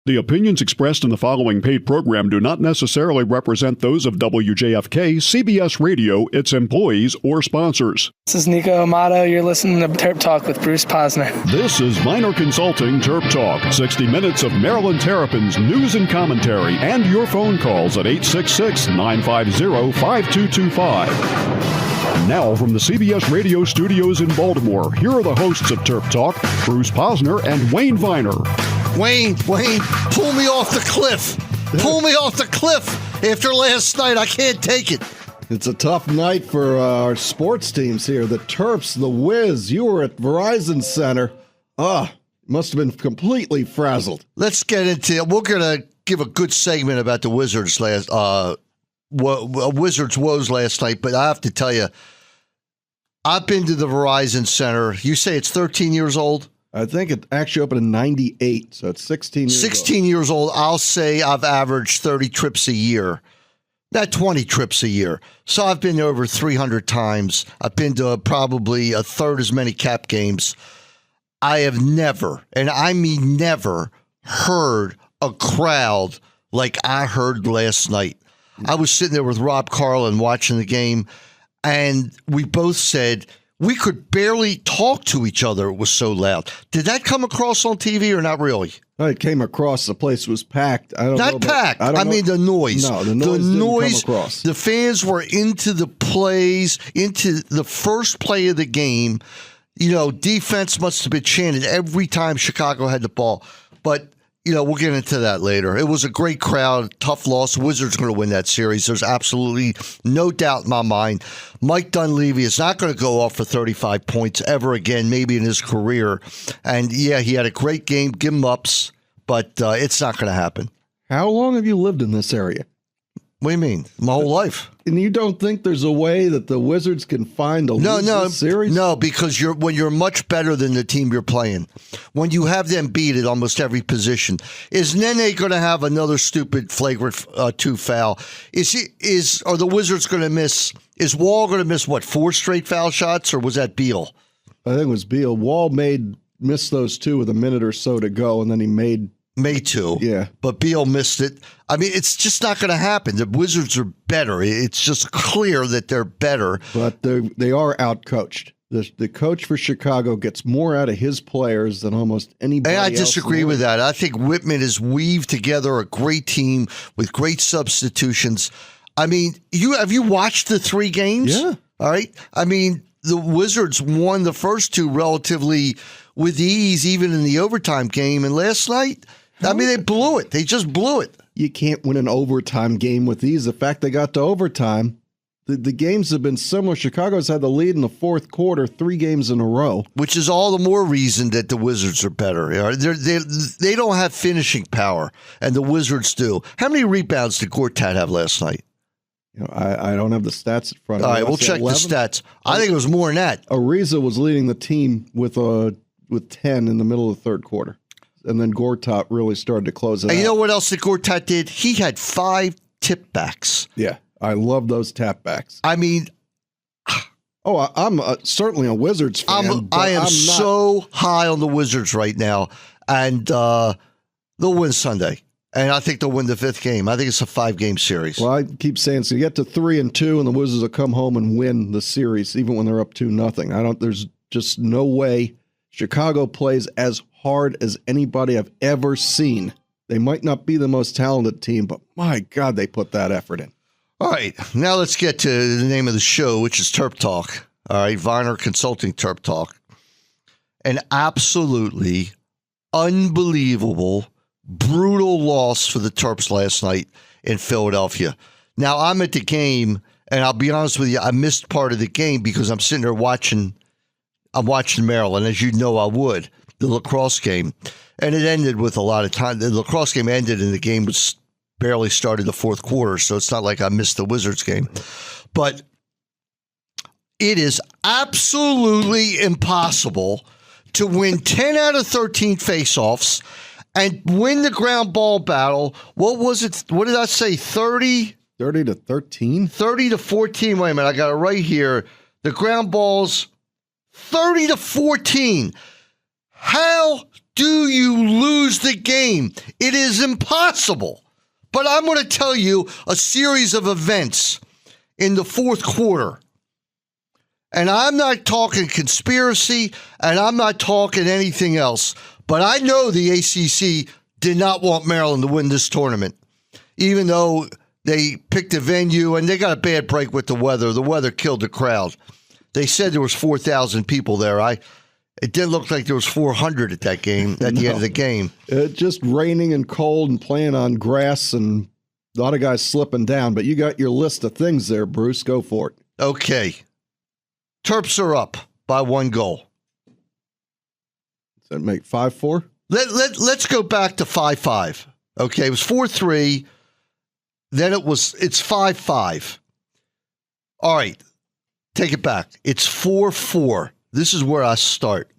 The opinions expressed in the following paid program do not necessarily represent those of WJFK, CBS Radio, its employees, or sponsors. This is Nico Amato. You're listening to Terp Talk with Bruce Posner. This is Viner Consulting Terp Talk. 60 minutes of Maryland Terrapins news and commentary and your phone calls at 866-950-5225. Now from the CBS Radio studios in Baltimore, here are the hosts of Terp Talk, Bruce Posner and Wayne Viner. Wayne, pull me off the cliff. Pull me off the cliff after last night. I can't take it. It's a tough night for our sports teams here. The Terps, the Wiz, you were at Verizon Center. Must have been completely frazzled. Let's get into it. We're going to give a good segment about the Wizards' Wizards' woes last night, but I have to tell you, I've been to the Verizon Center. You say it's 13 years old? I think it actually opened in 98, so it's 16 years 16 old. years old. I'll say I've averaged 30 trips a year. Not 20 trips a year. So I've been there over 300 times. I've been to probably a third as many Cap games. I have never, and I mean never, heard a crowd like I heard last night. I was sitting there with Rob Carlin watching the game, and we both said we could barely talk to each other. It was so loud. Did that come across on TV or not really? It came across. The place was packed. Not packed. I mean the noise. No, the noise didn't come across. The fans were into the plays, into the first play of the game. You know, defense must have been chanted every time Chicago had the ball. But we'll get into that later. It was a great crowd, tough loss. Wizards are going to win that series. There's absolutely no doubt in my mind. Mike Dunleavy is not going to go off for 35 points ever again, maybe in his career. And, yeah, he had a great game. Give him ups, but it's not going to happen. How long have you lived in this area? What do you mean? My whole life. And you don't think there's a way that the Wizards can find a lose series? No, because when you're much better than the team you're playing, when you have them beat at almost every position, is Nene going to have another stupid flagrant 2 foul? Are the Wizards going to miss? Is Wall going to miss 4 straight foul shots, or was that Beal? I think it was Beal. Wall missed those 2 with a minute or so to go, and then he made 2. Yeah. But Beal missed it. I mean, it's just not going to happen. The Wizards are better. It's just clear that they're better. But they are outcoached. The coach for Chicago gets more out of his players than almost anybody else. And I disagree with that. I think Whitman has weaved together a great team with great substitutions. I mean, have you watched the 3 games? Yeah. All right. I mean, the Wizards won the first 2 relatively with ease, even in the overtime game. And last night, they blew it. They just blew it. You can't win an overtime game with ease. The fact they got to overtime, the games have been similar. Chicago's had the lead in the fourth quarter 3 games in a row. Which is all the more reason that the Wizards are better. They don't have finishing power, and the Wizards do. How many rebounds did Gortat have last night? I don't have the stats in front of me. All right, we'll check 11? The stats. I think it was more than that. Ariza was leading the team with 10 in the middle of the third quarter. And then Gortat really started to close it out. And you know what else that Gortat did? He had 5 tip backs. Yeah, I love those tap backs. I mean... I'm certainly a Wizards fan. I am so high on the Wizards right now. And they'll win Sunday. And I think they'll win the 5th game. I think it's a 5-game series. Well, I keep saying, so you get to 3-2, and the Wizards will come home and win the series, even when they're up 2-0. There's just no way Chicago plays as hard as anybody I've ever seen. They might not be the most talented team, but my God, they put that effort in. All right, now let's get to the name of the show, which is Terp Talk. All right, Viner Consulting Terp Talk. An absolutely unbelievable, brutal loss for the Terps last night in Philadelphia. Now, I'm at the game, and I'll be honest with you, I missed part of the game because I'm sitting there watching Maryland, as you know I would, the lacrosse game. And it ended with a lot of time. The lacrosse game ended and the game was barely started the fourth quarter, so it's not like I missed the Wizards game. But it is absolutely impossible to win 10 out of 13 faceoffs and win the ground ball battle. What was it? What did I say? 30 to 13? 30 to 14. Wait a minute. I got it right here. The ground balls, 30 to 14. How do you lose the game? It is impossible. But I'm going to tell you a series of events in the fourth quarter. And I'm not talking conspiracy, and I'm not talking anything else. But I know the ACC did not want Maryland to win this tournament, even though they picked a venue and they got a bad break with the weather. The weather killed the crowd. They said there was 4,000 people there. It didn't look like there was 400 at that game, at the end of the game. Just raining and cold and playing on grass and a lot of guys slipping down. But you got your list of things there, Bruce. Go for it. Okay. Terps are up by 1 goal. Does that make 5-4? Let's go back to 5-5. Okay, it was 4-3. Then it's 5-5. All right, take it back. It's 4-4. This is where I start.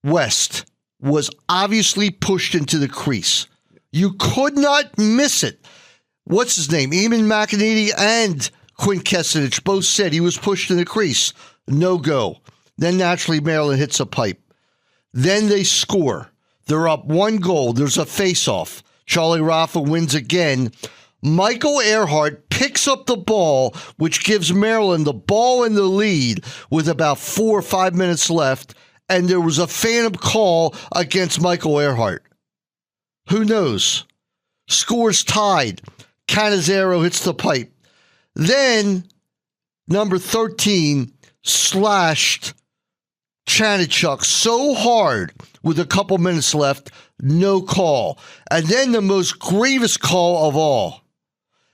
West was obviously pushed into the crease. You could not miss it. What's his name? Eamon McEneedy and Quinn Kessenich both said he was pushed in the crease. No go. Then naturally Maryland hits a pipe. Then they score. They're up 1 goal. There's a face-off. Charlie Rafa wins again. Michael Earhart picks up the ball, which gives Maryland the ball in the lead with about 4 or 5 minutes left, and there was a phantom call against Michael Earhart. Who knows? Scores tied. Cannizzaro hits the pipe. Then, number 13 slashed Chanichuk so hard with a couple minutes left, no call. And then the most grievous call of all,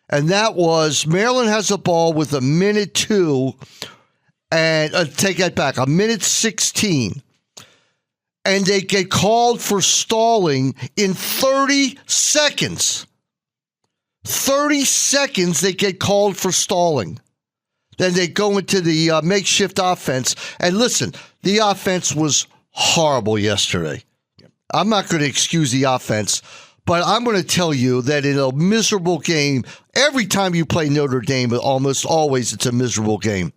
and that was Maryland has the ball with 1:02, and take that back, 1:16. And they get called for stalling in 30 seconds. 30 seconds they get called for stalling. Then they go into the makeshift offense. And listen, the offense was horrible yesterday. I'm not going to excuse the offense, but I'm going to tell you that in a miserable game, every time you play Notre Dame, almost always it's a miserable game.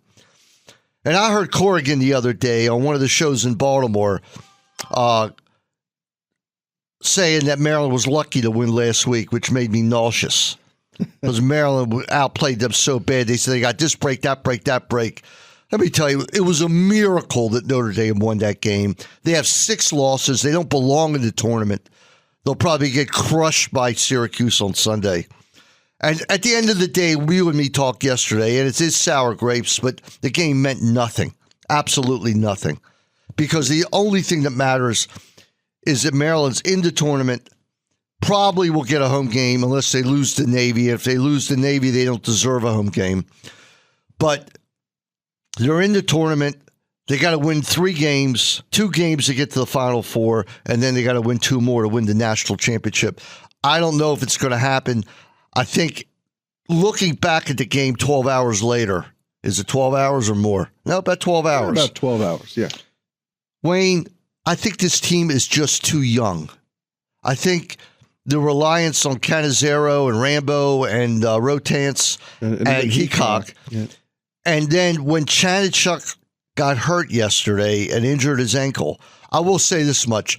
And I heard Corrigan the other day on one of the shows in Baltimore saying that Maryland was lucky to win last week, which made me nauseous because Maryland outplayed them so bad. They said they got this break, that break, that break. Let me tell you, it was a miracle that Notre Dame won that game. They have 6 losses. They don't belong in the tournament. They'll probably get crushed by Syracuse on Sunday. And at the end of the day, you and me talked yesterday, and it is sour grapes, but the game meant nothing, absolutely nothing. Because the only thing that matters is that Maryland's in the tournament, probably will get a home game unless they lose to Navy. If they lose to Navy, they don't deserve a home game. But they're in the tournament. They got to win 3 games, 2 games to get to the Final Four, and then they got to win 2 more to win the national championship. I don't know if it's going to happen. I think looking back at the game 12 hours later, is it 12 hours or more? No, about 12 hours. About 12 hours, yeah. Wayne, I think this team is just too young. I think the reliance on Cannizzaro and Rambo and Rotance and Heacock. Yeah. And then when Chanichuk got hurt yesterday and injured his ankle, I will say this much.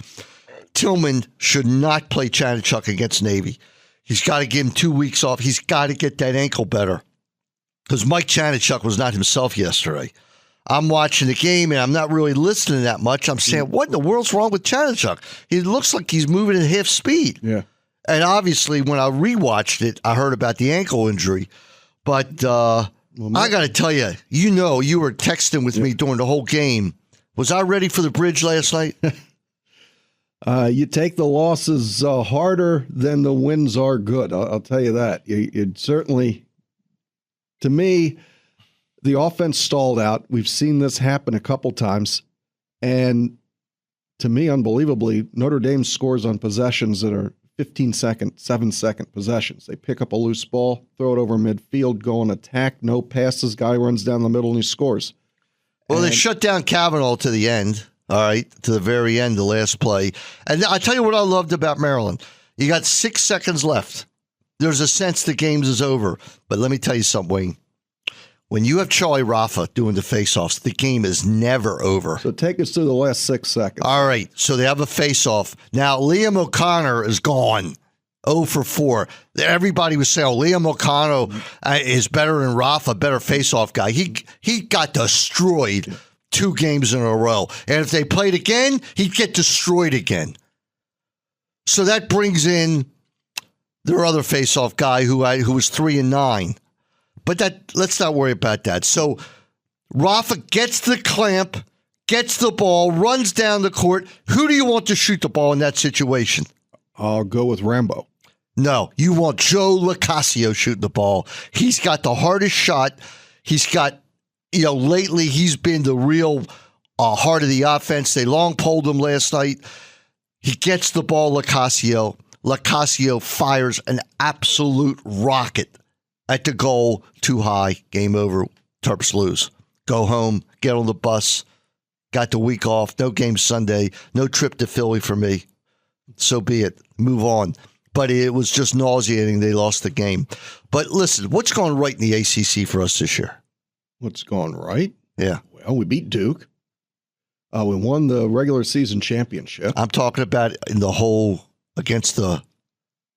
Tillman should not play Chanichuk against Navy. He's got to give him 2 weeks off. He's got to get that ankle better. Because Mike Chanichuk was not himself yesterday. I'm watching the game, and I'm not really listening that much. I'm saying, what in the world's wrong with Chanichuk? He looks like he's moving at half speed. Yeah. And obviously, when I rewatched it, I heard about the ankle injury. But I got to tell you, you were texting with me during the whole game. Was I ready for the bridge last night? You take the losses harder than the wins are good. I'll tell you that. You'd certainly, to me, the offense stalled out. We've seen this happen a couple times. And to me, unbelievably, Notre Dame scores on possessions that are 15-second, 7-second possessions. They pick up a loose ball, throw it over midfield, go on attack, no passes, guy runs down the middle, and he scores. Well, they shut down Kavanaugh to the end, all right, to the very end, the last play. And I tell you what I loved about Maryland. You got 6 seconds left. There's a sense the game is over. But let me tell you something, Wayne. when you have Charlie Rafa doing the faceoffs, the game is never over. So take us through the last 6 seconds. All right, so they have a faceoff. Now, Liam O'Connor is gone. 0 for 4. Everybody was saying, Liam O'Connor is better than Rafa, better faceoff guy. He got destroyed 2 games in a row. And if they played again, he'd get destroyed again. So that brings in their other faceoff guy who was 3-9. But let's not worry about that. So Rafa gets the clamp, gets the ball, runs down the court. Who do you want to shoot the ball in that situation? I'll go with Rambo. No, you want Joe Locascio shooting the ball. He's got the hardest shot. He's got, lately he's been the real heart of the offense. They long polled him last night. He gets the ball, Locascio. Locascio fires an absolute rocket at the goal. Too high. Game over. Terps lose. Go home. Get on the bus. Got the week off. No game Sunday. No trip to Philly for me. So be it. Move on. But it was just nauseating. They lost the game. But listen, what's going right in the ACC for us this year? What's going right? Yeah. Well, we beat Duke. We won the regular season championship. I'm talking about in the whole, against the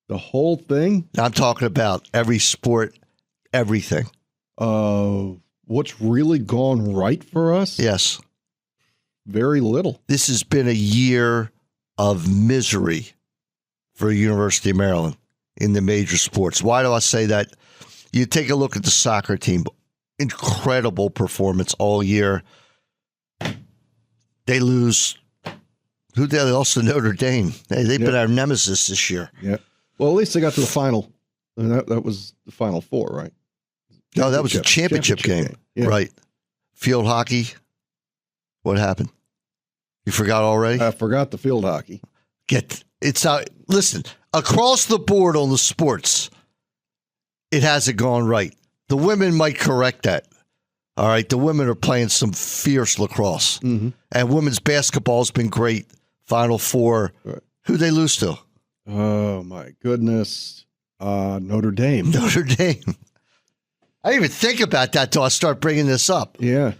whole thing? I'm talking about every sport, everything. What's really gone right for us? Yes. Very little. This has been a year of misery for University of Maryland in the major sports. Why do I say that? You take a look at the soccer team. Incredible performance all year. They lose. Who they lost to Notre Dame. They've been our nemesis this year. Yeah. Well, at least they got to the final. And that was the Final Four, right? No, that was a championship game. Yeah. Right. Field hockey. What happened? You forgot already? I forgot the field hockey. It's out. Listen, across the board on the sports, it hasn't gone right. The women might correct that. All right. The women are playing some fierce lacrosse. Mm-hmm. And women's basketball has been great. Final Four. Right. Who'd they lose to? Oh, my goodness. Notre Dame. Notre Dame. I didn't even think about that till I start bringing this up. Yeah.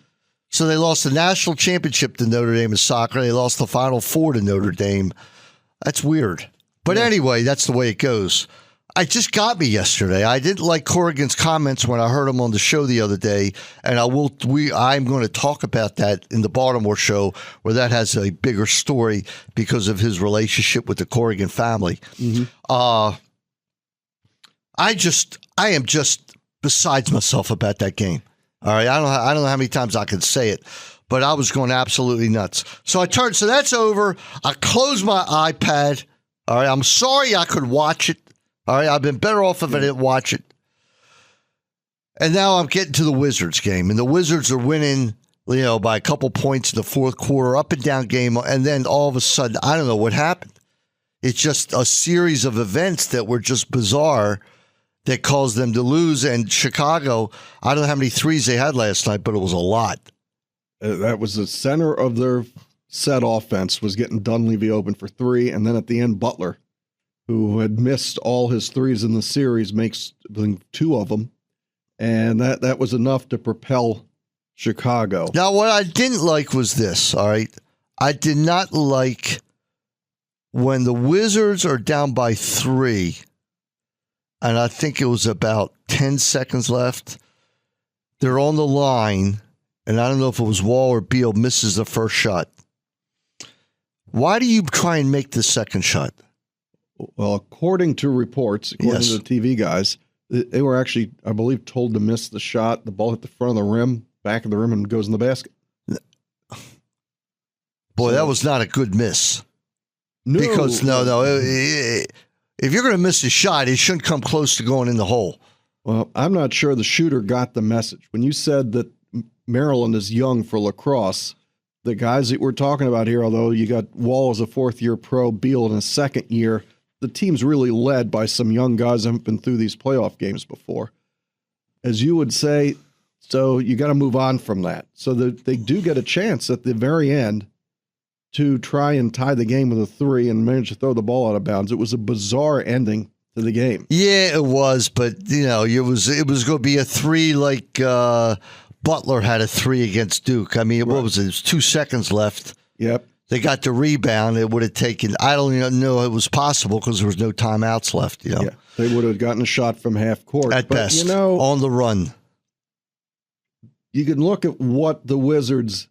So they lost the national championship to Notre Dame in soccer. They lost the Final Four to Notre Dame. That's weird. But anyway, that's the way it goes. It just got me yesterday. I didn't like Corrigan's comments when I heard him on the show the other day, and I'm going to talk about that in the Baltimore show, where that has a bigger story because of his relationship with the Corrigan family. Mm-hmm. I am just besides myself about that game. All right, I don't know how many times I can say it, but I was going absolutely nuts. So so that's over. I closed my iPad. All right, I'm sorry I could watch it. All right, I've been better off if I didn't watch it. And now I'm getting to the Wizards game, and the Wizards are winning, by a couple points in the fourth quarter, up and down game, and then all of a sudden, I don't know what happened. It's just a series of events that were just bizarre that caused them to lose. And Chicago, I don't know how many threes they had last night, but it was a lot. That was the center of their set offense, was getting Dunleavy open for 3, and then at the end, Butler, who had missed all his threes in the series, makes 2 of them. And that was enough to propel Chicago. Now, what I didn't like was this, all right? I did not like when the Wizards are down by 3, and I think it was about 10 seconds left. They're on the line, and I don't know if it was Wall or Beal misses the first shot. Why do you try and make the second shot? Well, according to reports, according to the TV guys, they were actually, I believe, told to miss the shot. The ball hit the front of the rim, back of the rim, and goes in the basket. Boy, that was not a good miss. No. Because, if you're going to miss a shot, it shouldn't come close to going in the hole. Well, I'm not sure the shooter got the message. When you said that Maryland is young for lacrosse, the guys that we're talking about here, although you got Wall as a 4th-year pro, Beal in his 2nd year, the team's really led by some young guys that haven't been through these playoff games before. As you would say, so you got to move on from that. So they do get a chance at the very end to try and tie the game with a 3 and manage to throw the ball out of bounds. It was a bizarre ending to the game. Yeah, it was, but it was going to be a 3 like Butler had a 3 against Duke. I mean, what was it? It was 2 seconds left. Yep. They got the rebound. It would have taken. I don't even know it was possible because there was no timeouts left. Yeah, they would have gotten a shot from half court at best. On the run. You can look at what the Wizards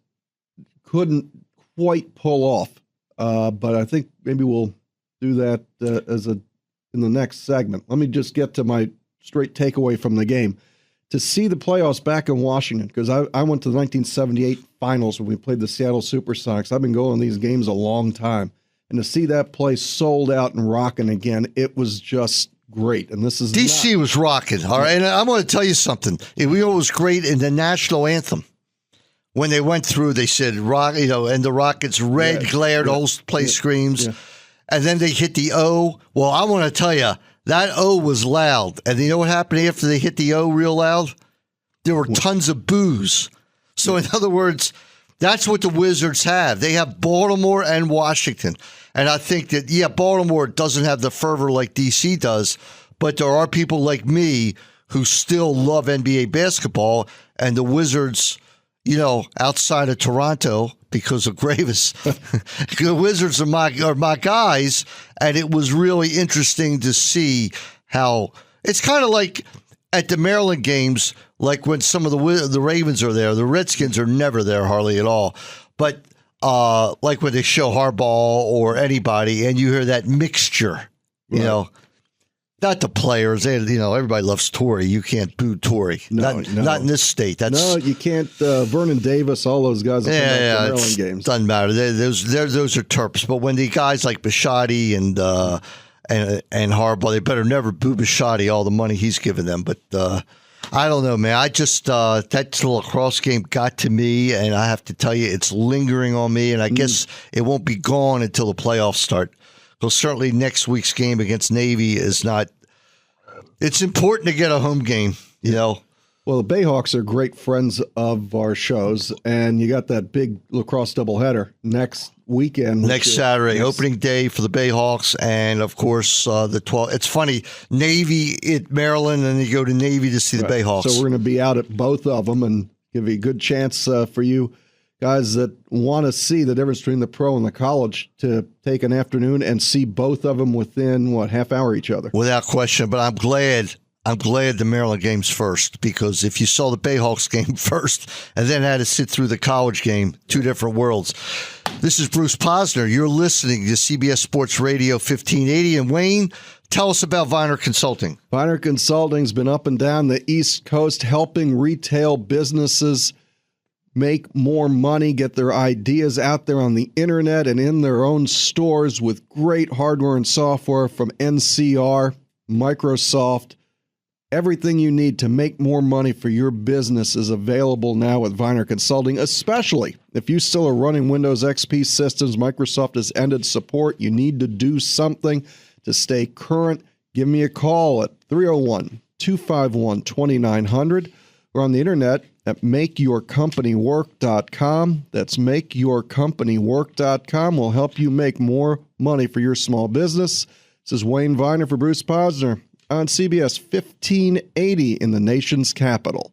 couldn't quite pull off, but I think maybe we'll do that in the next segment. Let me just get to my straight takeaway from the game. To see the playoffs back in Washington, because I went to the 1978 finals when we played the Seattle Supersonics. I've been going to these games a long time. And to see that place sold out and rocking again, it was just great. And this is DC was rocking. All right. And I'm going to tell you something. It was great in the national anthem. When they went through, they said, rock, and the Rockets red glared, the whole place screams. Yeah. And then they hit the O. Well, I want to tell you, that O was loud. And you know what happened after they hit the O real loud? There were tons of boos. So, in other words, that's what the Wizards have. They have Baltimore and Washington. And I think that, Baltimore doesn't have the fervor like D.C. does, but there are people like me who still love NBA basketball, and the Wizards, outside of Toronto, because of Gravis, the Wizards are my guys, and it was really interesting to see how it's kind of like at the Maryland games, like when some of the Ravens are there, the Redskins are never there hardly at all, but like when they show Harbaugh or anybody, and you hear that mixture, not the players. Everybody loves Torrey. You can't boo Torrey. Not in this state. No, you can't. Vernon Davis, all those guys that come back to Maryland games. Doesn't matter. Those are Terps. But when the guys like Bisciotti and Harbaugh, they better never boo Bisciotti, all the money he's given them. But I don't know, man. I just that lacrosse game got to me, and I have to tell you, it's lingering on me. And I guess it won't be gone until the playoffs start. Well, certainly next week's game against Navy is not – it's important to get a home game, Well, the Bayhawks are great friends of our shows, and you got that big lacrosse doubleheader next weekend. Next Saturday, opening day for the Bayhawks, and, of course, the 12th. It's funny, Navy at Maryland, and then you go to Navy to see the Bayhawks. So we're going to be out at both of them and give you a good chance for you guys that want to see the difference between the pro and the college to take an afternoon and see both of them within, half hour each other. Without question, but I'm glad the Maryland game's first, because if you saw the Bayhawks game first and then had to sit through the college game, two different worlds. This is Bruce Posner. You're listening to CBS Sports Radio 1580. And Wayne, tell us about Viner Consulting. Viner Consulting's been up and down the East Coast helping retail businesses make more money, get their ideas out there on the internet and in their own stores with great hardware and software from NCR, Microsoft. Everything you need to make more money for your business is available now with Viner Consulting, especially if you still are running Windows XP systems. Microsoft has ended support. You need to do something to stay current. Give me a call at 301-251-2900 or on the internet at makeyourcompanywork.com. That's makeyourcompanywork.com. Will help you make more money for your small business. This is Wayne Viner for Bruce Posner on CBS 1580 in the nation's capital.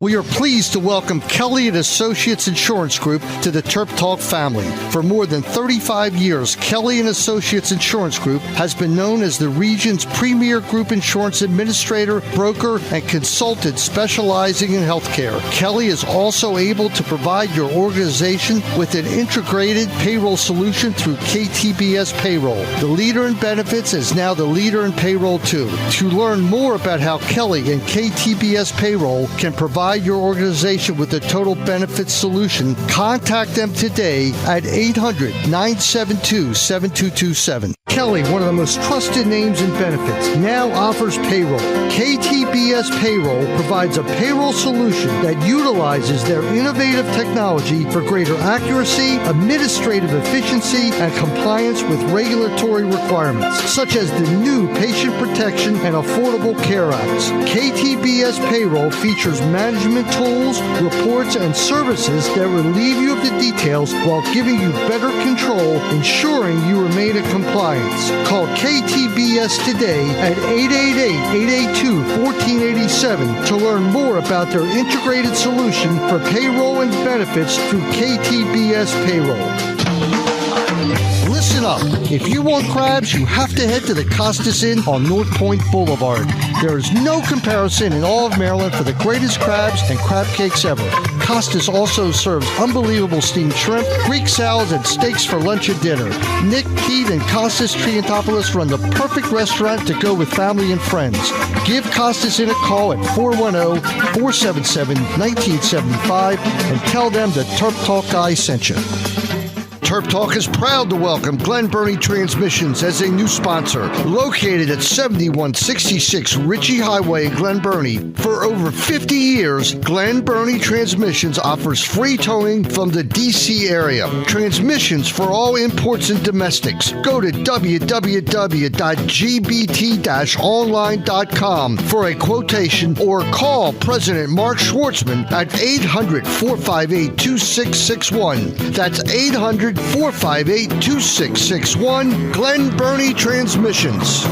We are pleased to welcome Kelly & Associates Insurance Group to the TerpTalk family. For more than 35 years, Kelly & Associates Insurance Group has been known as the region's premier group insurance administrator, broker, and consultant specializing in healthcare. Kelly is also able to provide your organization with an integrated payroll solution through KTBS Payroll. The leader in benefits is now the leader in payroll, too. To learn more about how Kelly and KTBS Payroll can provide your organization with a total benefits solution, contact them today at 800-972-7227. Kelly, one of the most trusted names in benefits, now offers payroll. KTBS Payroll provides a payroll solution that utilizes their innovative technology for greater accuracy, administrative efficiency, and compliance with regulatory requirements, such as the new Patient Protection and Affordable Care Acts. KTBS Payroll features managed management tools, reports, and services that relieve you of the details while giving you better control, ensuring you remain in compliance. Call KTBS today at 888-882-1487 to learn more about their integrated solution for payroll and benefits through KTBS Payroll. Listen up. If you want crabs, you have to head to the Costas Inn on North Point Boulevard. There is no comparison in all of Maryland for the greatest crabs and crab cakes ever. Costas also serves unbelievable steamed shrimp, Greek salads, and steaks for lunch and dinner. Nick, Pete, and Costas Triantopoulos run the perfect restaurant to go with family and friends. Give Costas Inn a call at 410-477-1975 and tell them the Terp Talk guy sent you. Terp Talk is proud to welcome Glen Burnie Transmissions as a new sponsor. Located at 7166 Ritchie Highway in Glen Burnie. For over 50 years, Glen Burnie Transmissions offers free towing from the D.C. area. Transmissions for all imports and domestics. Go to www.gbt-online.com for a quotation or call President Mark Schwartzman at 800-458-2661. That's 800-458-2661, Glen Burnie Transmissions.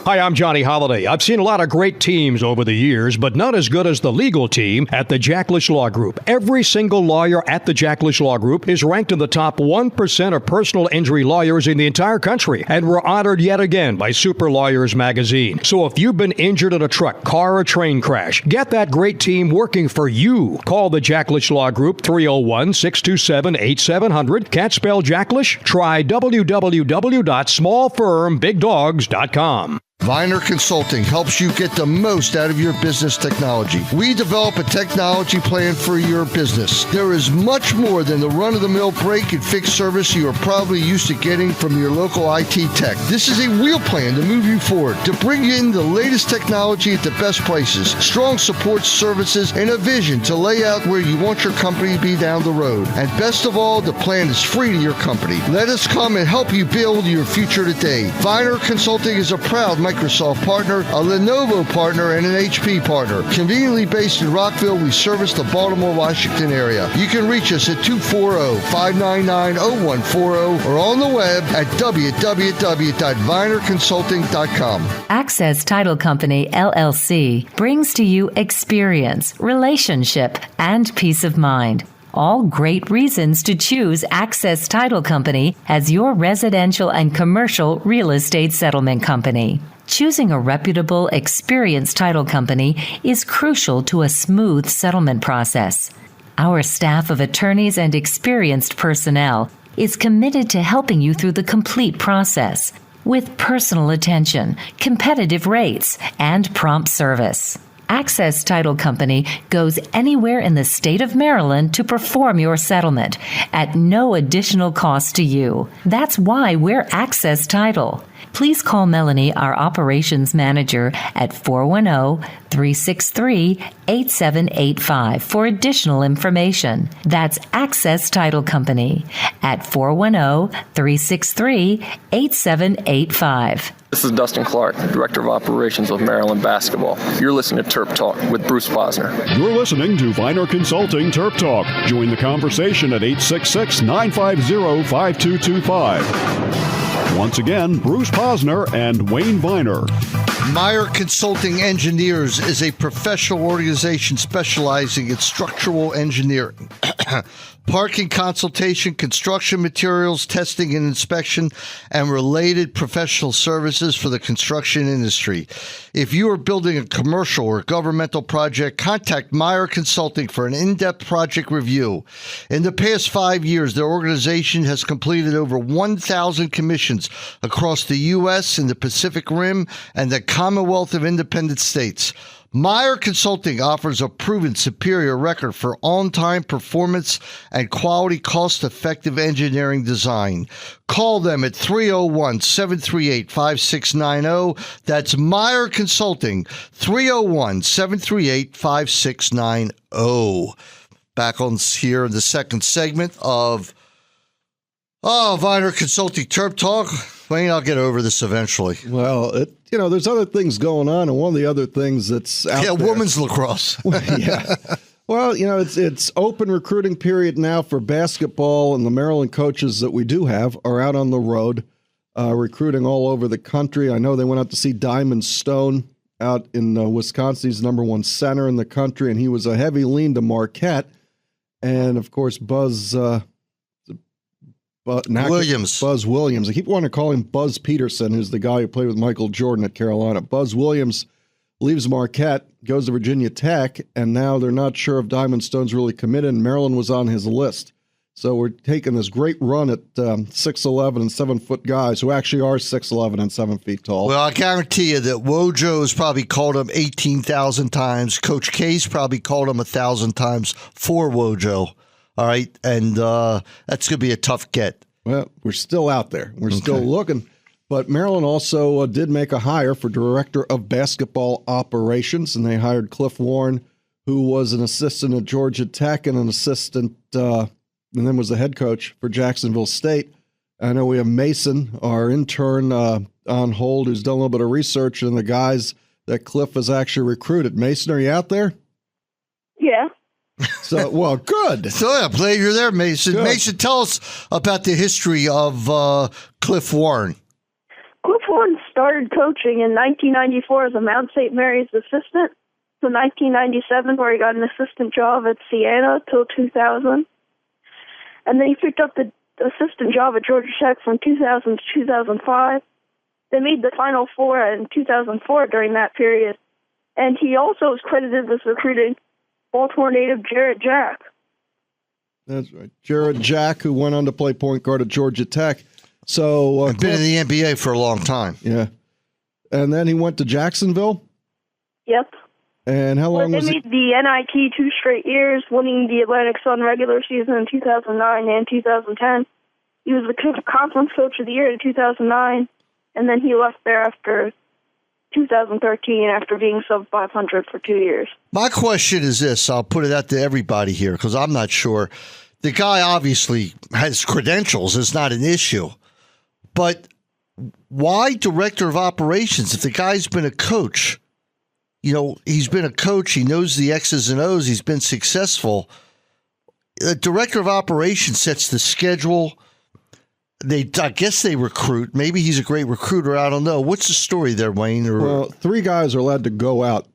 Hi, I'm Johnny Holiday. I've seen a lot of great teams over the years, but not as good as the legal team at the Jacklish Law Group. Every single lawyer at the Jacklish Law Group is ranked in the top 1% of personal injury lawyers in the entire country, and we're honored yet again by Super Lawyers magazine. So if you've been injured in a truck, car, or train crash, get that great team working for you. Call the Jacklish Law Group 301-627-8700. Can't spell Jacklish? Try www.smallfirmbigdogs.com. Viner Consulting helps you get the most out of your business technology. We develop a technology plan for your business. There is much more than the run-of-the-mill break and fix service you are probably used to getting from your local IT tech. This is a real plan to move you forward, to bring in the latest technology at the best prices, strong support services, and a vision to lay out where you want your company to be down the road. And best of all, the plan is free to your company. Let us come and help you build your future today. Viner Consulting is a proud Microsoft partner, a Lenovo partner, and an HP partner. Conveniently based in Rockville, we service the Baltimore, Washington area. You can reach us at 240-599-0140 or on the web at www.vinerconsulting.com. Access Title Company, LLC, brings to you experience, relationship, and peace of mind. All great reasons to choose Access Title Company as your residential and commercial real estate settlement company. Choosing a reputable, experienced title company is crucial to a smooth settlement process. Our staff of attorneys and experienced personnel is committed to helping you through the complete process with personal attention, competitive rates, and prompt service. Access Title Company goes anywhere in the state of Maryland to perform your settlement at no additional cost to you. That's why we're Access Title. Please call Melanie, our operations manager, at 410-363-8785 for additional information. That's Access Title Company at 410-363-8785. This is Dustin Clark, Director of Operations of Maryland Basketball. You're listening to Terp Talk with Bruce Posner. You're listening to Viner Consulting Terp Talk. Join the conversation at 866-950-5225. Once again, Bruce Posner and Wayne Viner. Meyer Consulting Engineers is a professional organization specializing in structural engineering, parking consultation, construction materials, testing and inspection, and related professional services for the construction industry. If you are building a commercial or governmental project, contact Meyer Consulting for an in-depth project review. In the past 5 years, their organization has completed over 1,000 commissions across the U.S. and the Pacific Rim and the Commonwealth of Independent States. Meyer Consulting offers a proven superior record for on-time performance and quality cost-effective engineering design. Call them at 301-738-5690. That's Meyer Consulting, 301-738-5690. Back on here in the second segment of Viner Consulting Terp Talk. Wayne, I'll get over this eventually. Well, there's other things going on, and one of the other things that's out there. Women's lacrosse. Yeah. Well, it's open recruiting period now for basketball, and the Maryland coaches that we do have are out on the road recruiting all over the country. I know they went out to see Diamond Stone out in Wisconsin. He's the #1 center in the country, and he was a heavy lean to Marquette. And, of course, Buzz Williams. I keep wanting to call him Buzz Peterson, who's the guy who played with Michael Jordan at Carolina. Buzz Williams leaves Marquette, goes to Virginia Tech, and now they're not sure if Diamond Stone's really committed, and Maryland was on his list. So we're taking this great run at 6'11" and 7-foot guys who actually are 6'11" and 7 feet tall. Well, I guarantee you that Wojo's probably called him 18,000 times. Coach K's probably called him 1,000 times for Wojo. All right, and that's going to be a tough get. Well, we're still out there. We're still looking. But Maryland also did make a hire for Director of Basketball Operations, and they hired Cliff Warren, who was an assistant at Georgia Tech and an assistant and then was the head coach for Jacksonville State. I know we have Mason, our intern, on hold, who's done a little bit of research on the guys that Cliff has actually recruited. Mason, are you out there? Yeah. So, well, good. So, yeah, glad you're there, Mason. Good. Mason, tell us about the history of Cliff Warren. Cliff Warren started coaching in 1994 as a Mount St. Mary's assistant to 1997, where he got an assistant job at Siena till 2000. And then he picked up the assistant job at Georgia Tech from 2000 to 2005. They made the Final Four in 2004 during that period. And he also is credited with recruiting Baltimore native Jarrett Jack. That's right. Jarrett Jack, who went on to play point guard at Georgia Tech. So I've been in the NBA for a long time. Yeah. And then he went to Jacksonville? Yep. And how long was They it? made the NIT 2 straight years, winning the Atlantic Sun regular season in 2009 and 2010. He was the conference coach of the year in 2009, and then he left there after 2013 after being sub-500 for 2 years. My question is this. I'll put it out to everybody here because I'm not sure. The guy obviously has credentials. It's not an issue. But why director of operations if the guy's been a coach? You know, he's been a coach. He knows the X's and O's. He's been successful. The director of operations sets the schedule. I guess they recruit. Maybe he's a great recruiter. I don't know. What's the story there, Wayne? Well, 3 guys are allowed to go out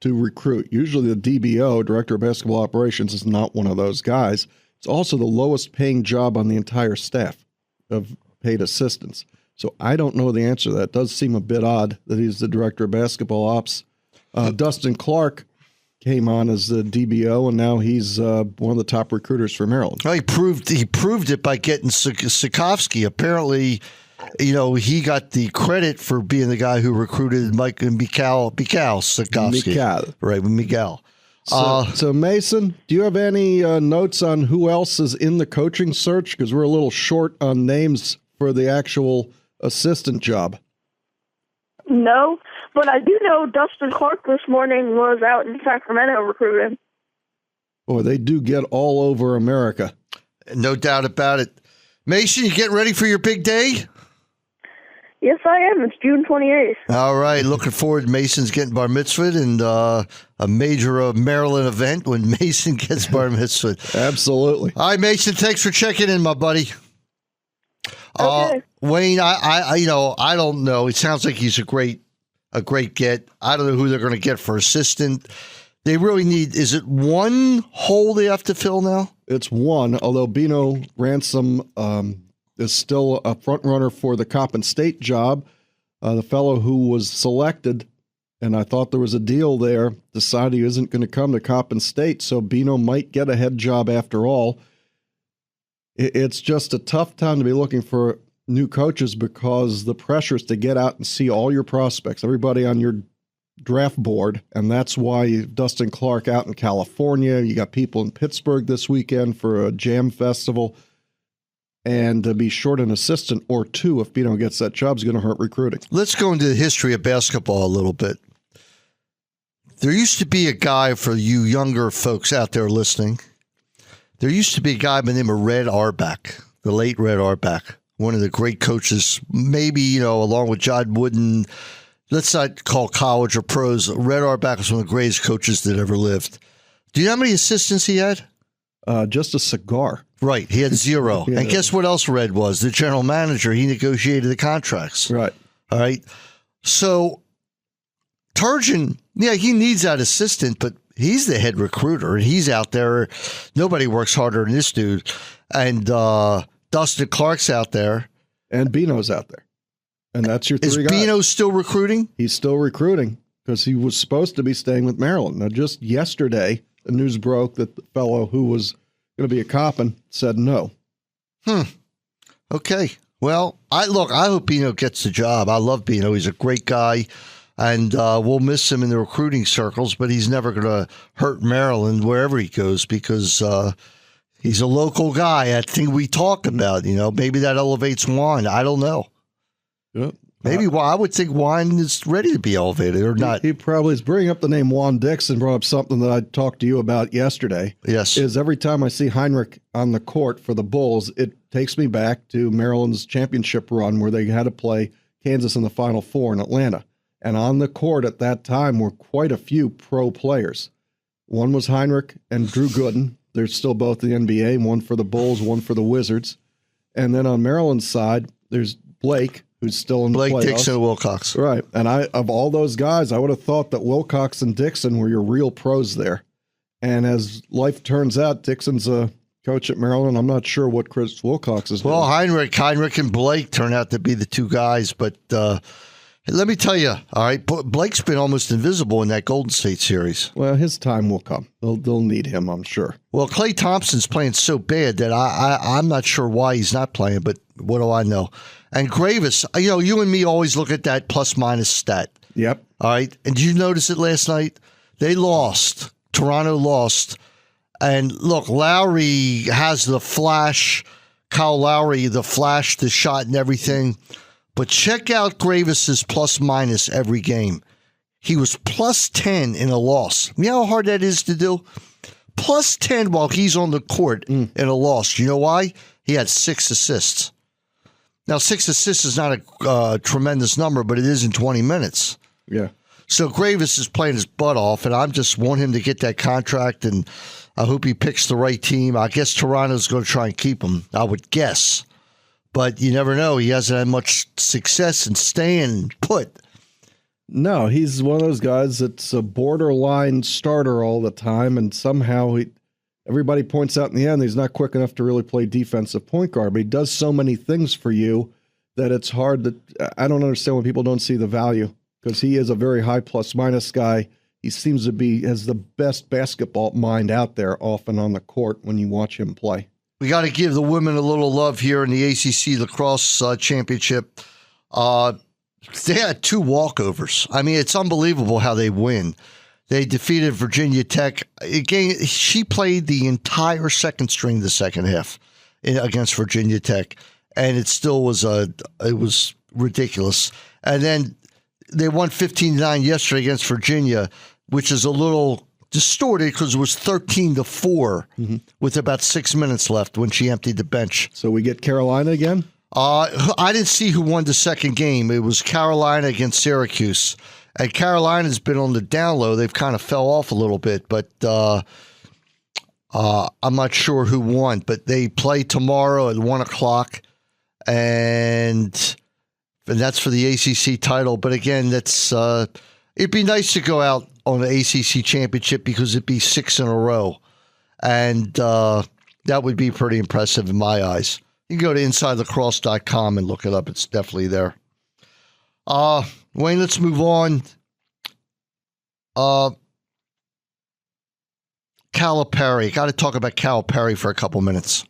to recruit. Usually the DBO, Director of Basketball Operations, is not one of those guys. It's also the lowest paying job on the entire staff of paid assistants. So I don't know the answer to that. It does seem a bit odd that he's the Director of Basketball Ops. Dustin Clark came on as the DBO, and now he's one of the top recruiters for Maryland. Well, he proved it by getting Sikovsky. Apparently, you know, he got the credit for being the guy who recruited Mike and Mikhail Sikovsky. Right, Miguel. So, Mason, do you have any notes on who else is in the coaching search? Because we're a little short on names for the actual assistant job. No, but I do know Dustin Clark this morning was out in Sacramento recruiting. Boy, they do get all over America. No doubt about it. Mason, you getting ready for your big day? Yes, I am. It's June 28th. All right. Looking forward to Mason's getting bar mitzvahed and a major Maryland event when Mason gets bar mitzvahed. Absolutely. All right, Mason, thanks for checking in, my buddy. Okay. Wayne, I don't know. It sounds like he's a great get. I don't know who they're going to get for assistant. They really need, is it one hole they have to fill now? It's one, although Bino Ransom is still a front runner for the Coppin State job. The fellow who was selected, and I thought there was a deal there, decided he isn't going to come to Coppin State, so Bino might get a head job after all. It's just a tough time to be looking for new coaches because the pressure is to get out and see all your prospects, everybody on your draft board, and that's why Dustin Clark out in California. You got people in Pittsburgh this weekend for a jam festival. And to be short an assistant or two if Bino gets that job is going to hurt recruiting. Let's go into the history of basketball a little bit. There used to be a guy, for you younger folks out there listening, there used to be a guy by the name of Red Auerbach, the late Red Auerbach. one of the great coaches, maybe, along with John Wooden. Let's not call college or pros. Red Auerbach was one of the greatest coaches that ever lived. Do you know how many assistants he had? Just a cigar. Right. He had 0. Yeah. And guess what else Red was? The general manager. He negotiated the contracts. Right. All right. So Turgeon, he needs that assistant, but he's the head recruiter. And he's out there. Nobody works harder than this dude. And Dustin Clark's out there. And Bino's out there. And that's your three guys. Is Bino still recruiting? He's still recruiting because he was supposed to be staying with Maryland. Now, just yesterday, the news broke that the fellow who was going to be a Coppin said no. Okay. Well, I hope Bino gets the job. I love Bino. He's a great guy, and we'll miss him in the recruiting circles, but he's never going to hurt Maryland wherever he goes because he's a local guy. I think we talked about, maybe that elevates Juan. I don't know. Yep. Maybe I would think Juan is ready to be elevated or not. He probably is bringing up the name Juan Dixon, brought up something that I talked to you about yesterday. Yes. Is every time I see Heinrich on the court for the Bulls, it takes me back to Maryland's championship run where they had to play Kansas in the Final Four in Atlanta. And on the court at that time were quite a few pro players. One was Heinrich and Drew Gooden. They're still both in the NBA, one for the Bulls, one for the Wizards. And then on Maryland's side, there's Blake, who's still in the playoffs. Blake, Dixon, and Wilcox. Right. And of all those guys, I would have thought that Wilcox and Dixon were your real pros there. And as life turns out, Dixon's a coach at Maryland. I'm not sure what Chris Wilcox is doing. Well, Heinrich and Blake turn out to be the two guys. But let me tell you, all right, Blake's been almost invisible in that Golden State series. Well, his time will come. They'll need him, I'm sure. Well, Klay Thompson's playing so bad that I'm not sure why he's not playing, but what do I know? And Gravis, you and me always look at that plus-minus stat. Yep. All right. And did you notice it last night? They lost. Toronto lost. And look, Lowry has the flash. Kyle Lowry, the flash, the shot and everything. But check out Gravis's plus-minus every game. He was plus 10 in a loss. You know how hard that is to do? Plus 10 while he's on the court in a loss. You know why? He had 6 assists. Now, 6 assists is not a tremendous number, but it is in 20 minutes. Yeah. So Gravis is playing his butt off, and I just want him to get that contract, and I hope he picks the right team. I guess Toronto's going to try and keep him, I would guess. But you never know. He hasn't had much success in staying put. No, he's one of those guys that's a borderline starter all the time, and somehow everybody points out in the end he's not quick enough to really play defensive point guard, but he does so many things for you that it's hard that I don't understand when people don't see the value because he is a very high plus-minus guy. He seems to has the best basketball mind out there often on the court when you watch him play. We got to give the women a little love here in the ACC Lacrosse Championship. They had 2 walkovers. I mean, it's unbelievable how they win. They defeated Virginia Tech. Again, she played the entire second string the second half against Virginia Tech, and it still was it was ridiculous. And then they won 15-9 yesterday against Virginia, which is a little distorted because it was 13-4 with about 6 minutes left when she emptied the bench. So we get Carolina again? I didn't see who won the second game. It was Carolina against Syracuse. And Carolina's been on the down low. They've kind of fell off a little bit, but I'm not sure who won. But they play tomorrow at 1 o'clock, and that's for the ACC title. But again, it'd be nice to go out on the ACC championship because it'd be 6 in a row, and that would be pretty impressive in my eyes. You can go to InsideLacrosse.com and look it up. It's definitely there. Wayne, let's move on. Calipari. Got to talk about Calipari for a couple minutes.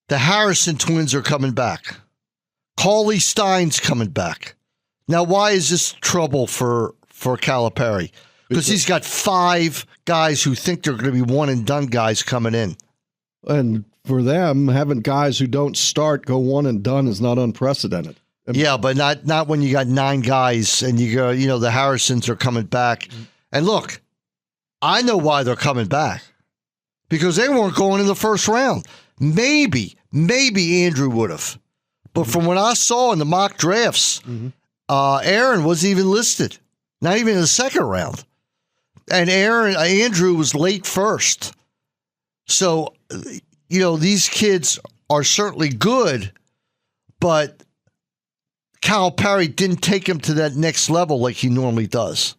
The Harrison twins are coming back. Cauley Stein's coming back. Now, why is this trouble for Calipari? Because he's got 5 guys who think they're going to be one-and-done guys coming in. And for them, having guys who don't start go one and done is not unprecedented. Yeah, but not when you got 9 guys and you go, the Harrisons are coming back. And look, I know why they're coming back. Because they weren't going in the first round. Maybe Andrew would have. But from what I saw in the mock drafts, Aaron wasn't even listed. Not even in the second round. And Andrew was late first. So, these kids are certainly good, but Calipari didn't take him to that next level like he normally does.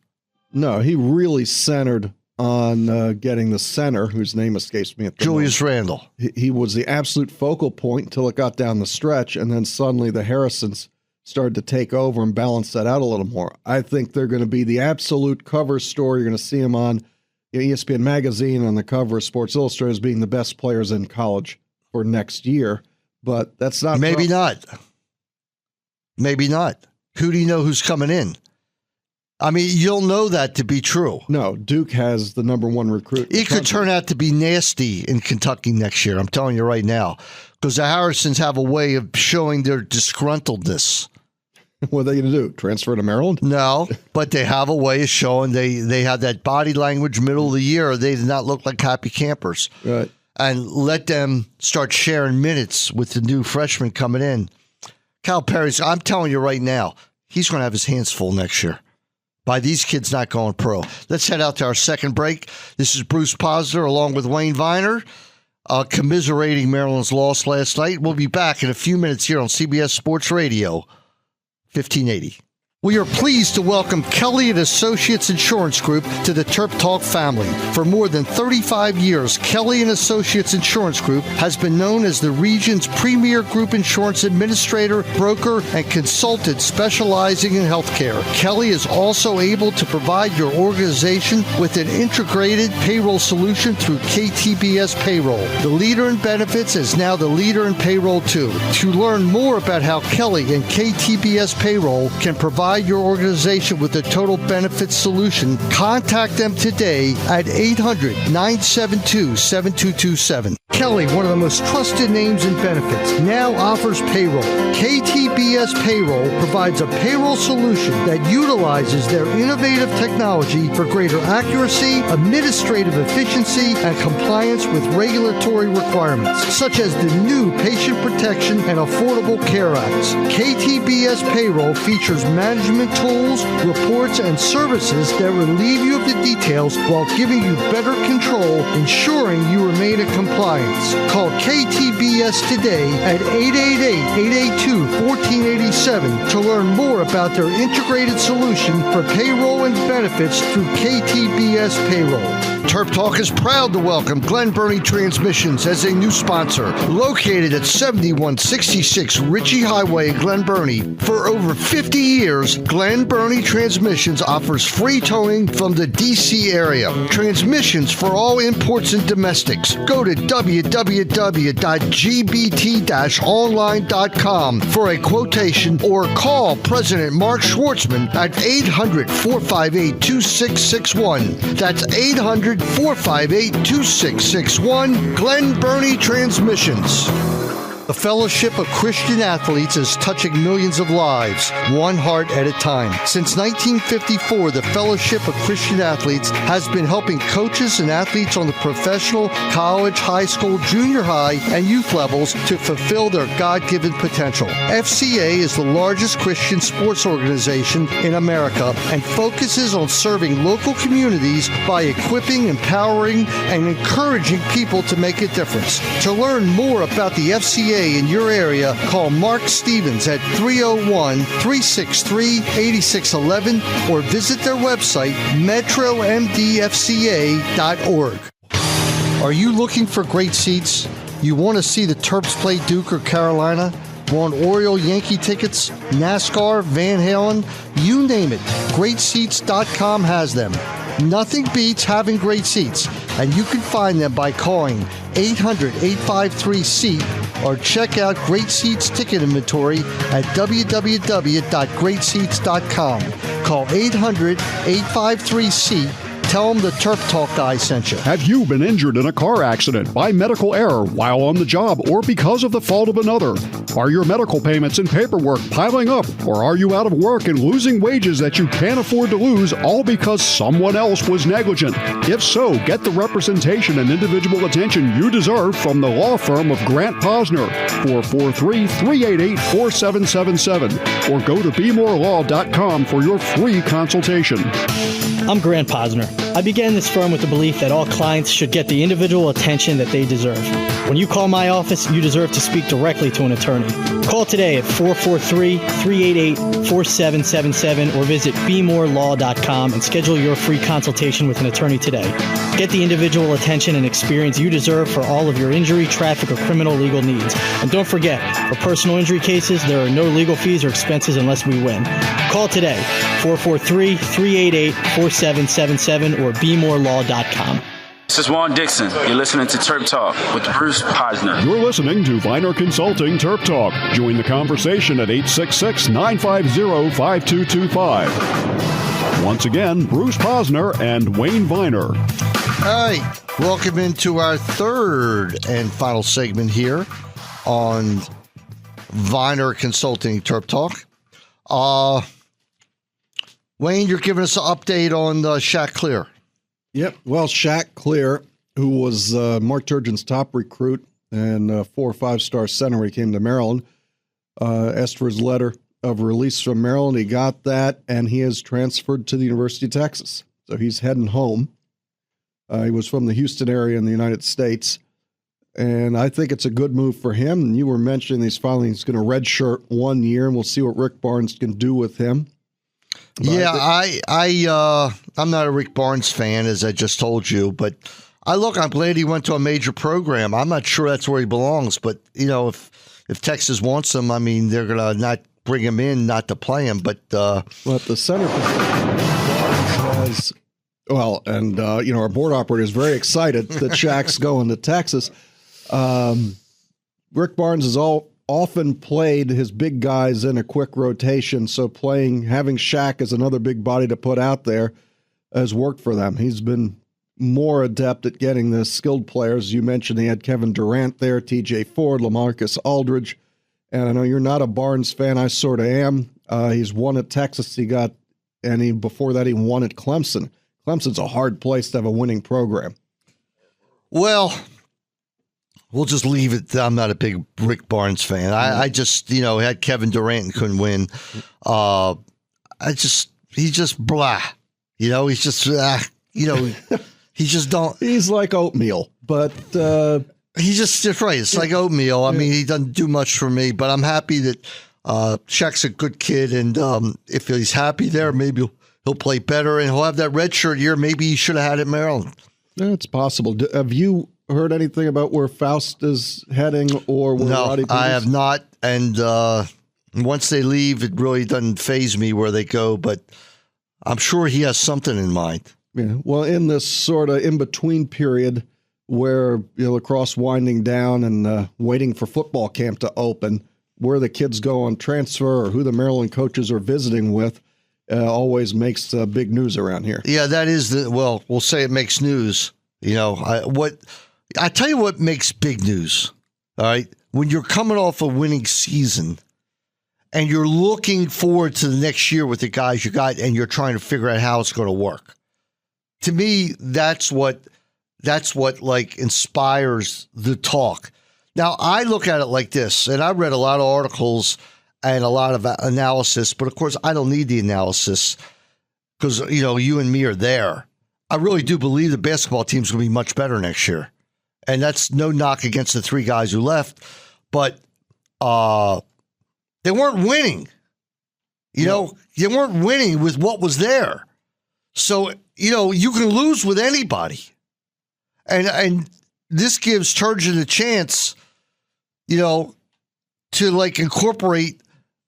No, he really centered on getting the center, whose name escapes me at the Julius moment. Randle. He was the absolute focal point until it got down the stretch, and then suddenly the Harrisons started to take over and balance that out a little more. I think they're going to be the absolute cover story. You're going to see them on ESPN Magazine on the cover of Sports Illustrated as being the best players in college for next year, but that's not... Maybe not. Who do you know who's coming in? I mean, you'll know that to be true. No, Duke has the number one recruit. It could turn out to be nasty in Kentucky next year. I'm telling you right now, because the Harrisons have a way of showing their disgruntledness. What are they going to do? Transfer to Maryland? No, but they have a way of showing they have that body language middle of the year. They do not look like happy campers. Right. And let them start sharing minutes with the new freshmen coming in. Calipari's, I'm telling you right now, he's going to have his hands full next year by these kids not going pro. Let's head out to our second break. This is Bruce Posner along with Wayne Viner, commiserating Maryland's loss last night. We'll be back in a few minutes here on CBS Sports Radio, 1580. We are pleased to welcome Kelly & Associates Insurance Group to the TerpTalk family. For more than 35 years, Kelly & Associates Insurance Group has been known as the region's premier group insurance administrator, broker, and consultant specializing in healthcare. Kelly is also able to provide your organization with an integrated payroll solution through KTBS Payroll. The leader in benefits is now the leader in payroll too. To learn more about how Kelly and KTBS Payroll can provide your organization with a total benefits solution, contact them today at 800-972-7227. Kelly, one of the most trusted names in benefits, now offers payroll. KTBS Payroll provides a payroll solution that utilizes their innovative technology for greater accuracy, administrative efficiency, and compliance with regulatory requirements, such as the new Patient Protection and Affordable Care Acts. KTBS Payroll features management tools, reports, and services that relieve you of the details while giving you better control, ensuring you remain in compliance. Call KTBS today at 888-882-1487 to learn more about their integrated solution for payroll and benefits through KTBS Payroll. TerpTalk is proud to welcome Glen Burnie Transmissions as a new sponsor. Located at 7166 Ritchie Highway in Glen Burnie. For over 50 years, Glen Burnie Transmissions offers free towing from the D.C. area. Transmissions for all imports and domestics. Go to www.gbt-online.com for a quotation or call President Mark Schwartzman at 800-458-2661. That's 800-458-2661. Glen Burnie Transmissions. The Fellowship of Christian Athletes is touching millions of lives, one heart at a time. Since 1954, the Fellowship of Christian Athletes has been helping coaches and athletes on the professional, college, high school, junior high, and youth levels to fulfill their God-given potential. FCA is the largest Christian sports organization in America and focuses on serving local communities by equipping, empowering, and encouraging people to make a difference. To learn more about the FCA in your area, call Mark Stevens at 301-363-8611 or visit their website, metromdfca.org. Are you looking for great seats? You want to see the Terps play Duke or Carolina? Want Oriole Yankee tickets, NASCAR, Van Halen, you name it. GreatSeats.com has them. Nothing beats having great seats, and you can find them by calling 800-853-SEAT or check out Great Seats ticket inventory at www.greatseats.com. Call 800-853-SEAT Tell them the Terp Talk guy sent you. Have you been injured in a car accident by medical error while on the job or because of the fault of another? Are your medical payments and paperwork piling up, or are you out of work and losing wages that you can't afford to lose all because someone else was negligent? If so, get the representation and individual attention you deserve from the law firm of Grant Posner, 443-388-4777, or go to BeMoreLaw.com for your free consultation. I'm Grant Posner. I began this firm with the belief that all clients should get the individual attention that they deserve. When you call my office, you deserve to speak directly to an attorney. Call today at 443-388-4777 or visit BeMoreLaw.com and schedule your free consultation with an attorney today. Get the individual attention and experience you deserve for all of your injury, traffic, or criminal legal needs. And don't forget, for personal injury cases, there are no legal fees or expenses unless we win. Call today, 443-388-4777 or BeMoreLaw.com. This is Juan Dixon. You're listening to Terp Talk with Bruce Posner. You're listening to Viner Consulting Terp Talk. Join the conversation at 866-950-5225. Once again, Bruce Posner and Wayne Viner. All right, welcome into our third and final segment here on Viner Consulting Terp Talk. Wayne, you're giving us an update on Shaq Clear. Yep. Well, Shaq Clear, who was Mark Turgeon's top recruit and 4- or 5-star center when he came to Maryland, asked for his letter of release from Maryland. He got that, and he has transferred to the University of Texas. So he's heading home. He was from the Houston area in the United States, and I think it's a good move for him. And you were mentioning he's going to redshirt 1 year, and we'll see what Rick Barnes can do with him. But I'm not a Rick Barnes fan, as I just told you, but I'm glad he went to a major program. I'm not sure that's where he belongs, but if Texas wants him, I mean, they're gonna not bring him in, not to play him. But the center has our board operator is very excited that Shaq's going to Texas. Rick Barnes has often played his big guys in a quick rotation, so having Shaq as another big body to put out there has worked for them. He's been more adept at getting the skilled players. You mentioned he had Kevin Durant there, TJ Ford, LaMarcus Aldridge, and I know you're not a Barnes fan. I sort of am. He's won at Texas. Before that he won at Clemson. Clemson's a hard place to have a winning program. Well, we'll just leave it. I'm not a big Rick Barnes fan. I just, had Kevin Durant and couldn't win. He's just blah. He's just, he just don't. He's like oatmeal, but he's just right. It's like oatmeal. I mean, he doesn't do much for me, but I'm happy that Shaq's a good kid, and if he's happy there, maybe he'll play better, and he'll have that redshirt year. Maybe he should have had it in Maryland. Yeah, it's possible. Have you heard anything about where Faust is heading or where Roddy Peters? I have not. And once they leave, it really doesn't faze me where they go, but I'm sure he has something in mind. Yeah. Well, in this sort of in-between period where lacrosse winding down and waiting for football camp to open, where the kids go on transfer or who the Maryland coaches are visiting with always makes big news around here. Yeah, that is we'll say it makes news. I tell you what makes big news, all right? When you're coming off a winning season and you're looking forward to the next year with the guys you got and you're trying to figure out how it's going to work. To me, that's what inspires the talk. Now, I look at it like this, and I read a lot of articles and a lot of analysis, but of course, I don't need the analysis because, you and me are there. I really do believe the basketball team's going to be much better next year. And that's no knock against the 3 guys who left, but they weren't winning. They weren't winning with what was there. So, you can lose with anybody. And this gives Turgeon a chance, to incorporate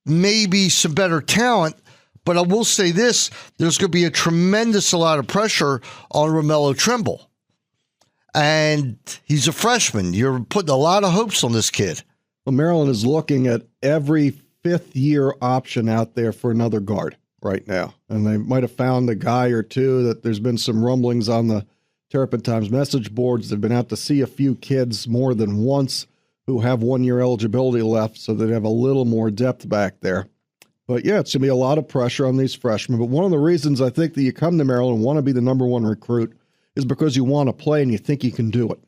maybe some better talent. But I will say this, there's going to be a tremendous amount of pressure on Romello Trimble. And he's a freshman. You're putting a lot of hopes on this kid. Well, Maryland is looking at every fifth-year option out there for another guard. right now. And they might have found a guy or two that there's been some rumblings on the Terrapin Times message boards. They've been out to see a few kids more than once who have 1 year eligibility left, so they have a little more depth back there. But yeah, it's going to be a lot of pressure on these freshmen. But one of the reasons I think that you come to Maryland and want to be the number one recruit is because you want to play and you think you can do it.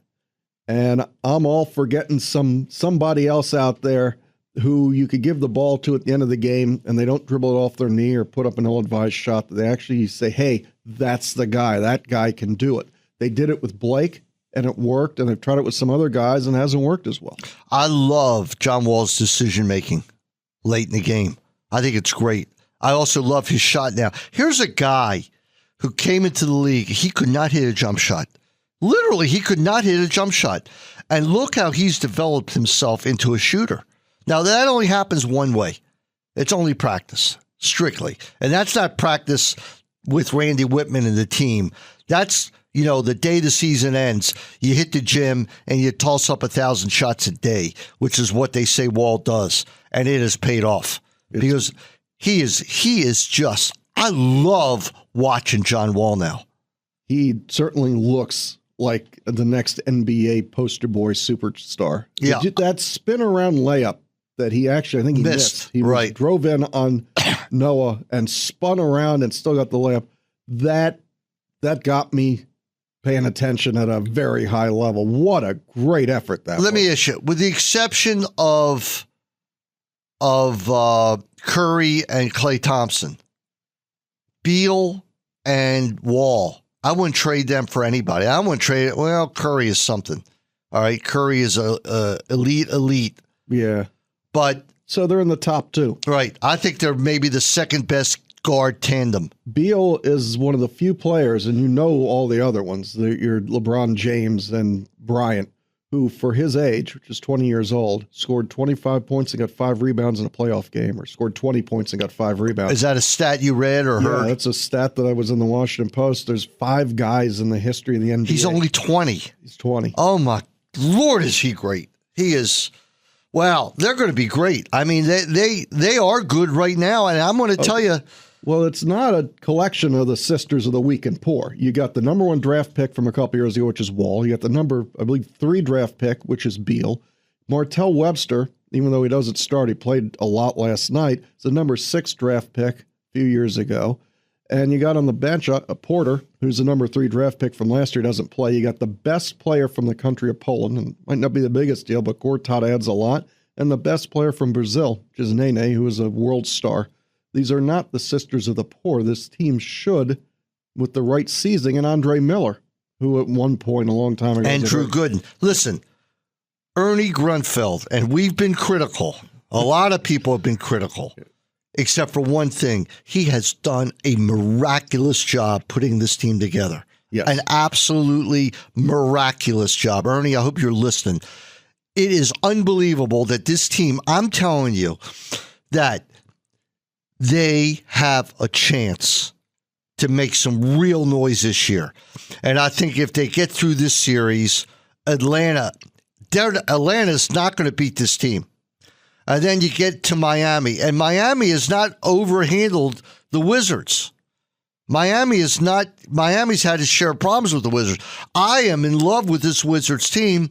And I'm all for getting somebody else out there who you could give the ball to at the end of the game and they don't dribble it off their knee or put up an ill-advised shot. They actually say, hey, that's the guy. That guy can do it. They did it with Blake, and it worked, and they've tried it with some other guys, and it hasn't worked as well. I love John Wall's decision-making late in the game. I think it's great. I also love his shot now. Here's a guy who came into the league. He could not hit a jump shot. Literally, he could not hit a jump shot. And look how he's developed himself into a shooter. Now, that only happens one way. It's only practice, strictly. And that's not practice with Randy Whitman and the team. That's, the day the season ends, you hit the gym and you toss up 1,000 shots a day, which is what they say Wall does. And it has paid off because he is just, I love watching John Wall now. He certainly looks like the next NBA poster boy superstar. Yeah. That spin around layup that he actually, I think he missed. He drove in on Noah and spun around and still got the layup. That got me paying attention at a very high level. What a great effort that was. Let me ask you, with the exception of Curry and Klay Thompson, Beal and Wall, I wouldn't trade them for anybody. I wouldn't trade it. Well, Curry is something. All right. Curry is a elite. Yeah. But so they're in the top two. Right. I think they're maybe the second best guard tandem. Beal is one of the few players, and all the other ones, your LeBron James and Bryant, who for his age, which is 20 years old, scored 25 points and got 5 rebounds in a playoff game, or scored 20 points and got 5 rebounds. Is that a stat you read or heard? Yeah, that's a stat that I was in the Washington Post. There's 5 guys in the history of the NBA. He's only 20. He's 20. Oh, my Lord, is he great. He is. Wow, they're going to be great. I mean, they are good right now, and I'm going to tell you. Well, it's not a collection of the sisters of the weak and poor. You got the number 1 draft pick from a couple years ago, which is Wall. You got the number, I believe, 3 draft pick, which is Beal. Martell Webster, even though he doesn't start, he played a lot last night. It's the number 6 draft pick a few years ago. And you got on the bench a Porter, who's the number 3 draft pick from last year, doesn't play. You got the best player from the country of Poland, and might not be the biggest deal, but Gortat adds a lot. And the best player from Brazil, which is Nene, who is a world star. These are not the sisters of the poor. This team should, with the right seasoning, and Andre Miller, who at one point a long time ago. And Drew Gooden. Listen, Ernie Grunfeld, and we've been critical. A lot of people have been critical, except for one thing. He has done a miraculous job putting this team together. Yes. An absolutely miraculous job. Ernie, I hope you're listening. It is unbelievable that this team, I'm telling you, that they have a chance to make some real noise this year. And I think if they get through this series, Atlanta's not going to beat this team. And then you get to Miami, and Miami has not overhandled the Wizards. Miami's had its share of problems with the Wizards. I am in love with this Wizards team.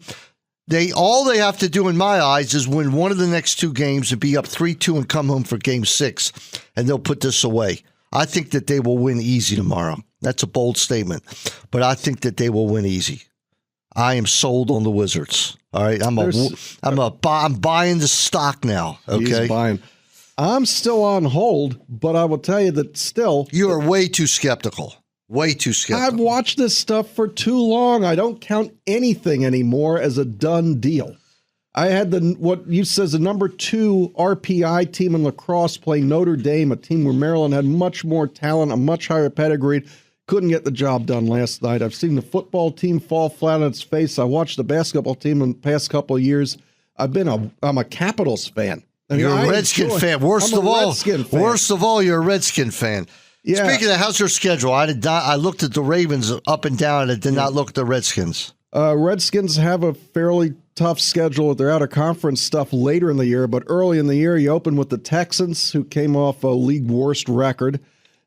All they have to do, in my eyes, is win one of the next 2 games and be up 3-2 and come home for game 6, and they'll put this away. I think that they will win easy tomorrow. That's a bold statement, but I think that they will win easy. I am sold on the Wizards. All right, I'm buying the stock now. Okay, he's buying. I'm still on hold, but I will tell you that still you are way too skeptical. Way too skeptical. I've watched this stuff for too long. I don't count anything anymore as a done deal. I had what you says the number 2 RPI team in lacrosse play Notre Dame, a team where Maryland had much more talent, a much higher pedigree. Couldn't get the job done last night. I've seen the football team fall flat on its face. I watched the basketball team in the past couple of years. I'm a Capitals fan. You're a Redskin fan. Worst of all, you're a Redskin fan. Yeah. Speaking of, how's your schedule? I looked at the Ravens up and down and did not look at the Redskins. Redskins have a fairly tough schedule with their out-of-conference stuff later in the year, but early in the year, you open with the Texans, who came off a league worst record.